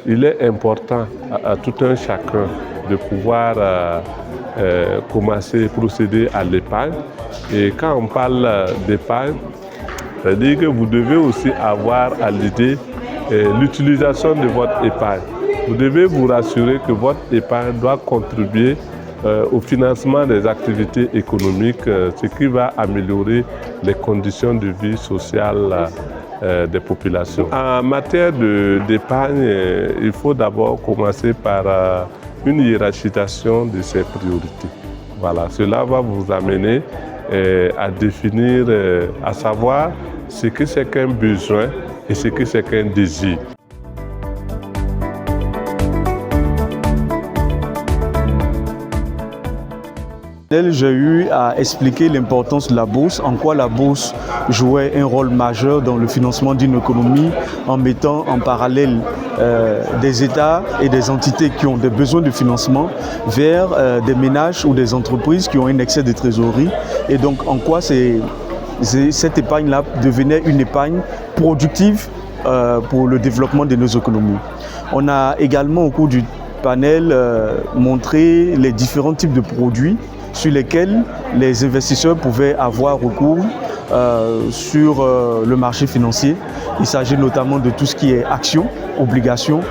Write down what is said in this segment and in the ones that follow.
il est important à tout un chacun de pouvoir commencer à procéder à l'épargne. Et quand on parle d'épargne, c'est-à-dire que vous devez aussi avoir à l'idée l'utilisation de votre épargne. Vous devez vous rassurer que votre épargne doit contribuer au financement des activités économiques, ce qui va améliorer les conditions de vie sociale des populations. En matière d'épargne, il faut d'abord commencer par une hiérarchisation de ses priorités. Voilà, cela va vous amener à définir, à savoir ce que c'est qu'un besoin et ce que c'est qu'un désir. J'ai eu à expliquer l'importance de la bourse, en quoi la bourse jouait un rôle majeur dans le financement d'une économie en mettant en parallèle des États et des entités qui ont des besoins de financement vers des ménages ou des entreprises qui ont un excès de trésorerie et donc en quoi cette épargne-là devenait une épargne productive pour le développement de nos économies. On a également au cours du panel montré les différents types de produits sur lesquels les investisseurs pouvaient avoir recours sur le marché financier. Il s'agit notamment de tout ce qui est actions, obligations,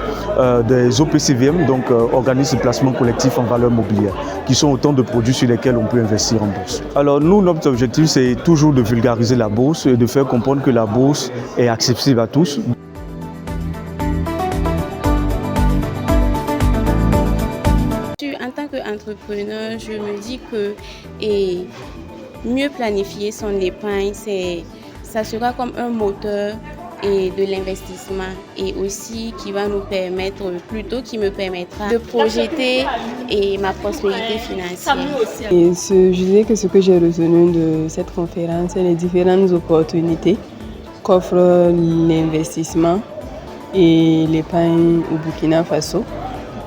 des OPCVM, donc organismes de placement collectif en valeur mobilière, qui sont autant de produits sur lesquels on peut investir en bourse. Alors nous, notre objectif, c'est toujours de vulgariser la bourse et de faire comprendre que la bourse est accessible à tous. En tant qu'entrepreneur, je me dis que mieux planifier son épargne, ça sera comme un moteur de l'investissement et aussi qui va nous permettre, qui me permettra de projeter ma prospérité financière. Et je dirais que ce que j'ai retenu de cette conférence, c'est les différentes opportunités qu'offre l'investissement et l'épargne au Burkina Faso.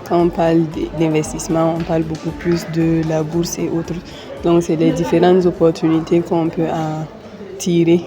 Quand on parle d'investissement, on parle beaucoup plus de la bourse et autres. Donc, c'est les différentes opportunités qu'on peut en tirer.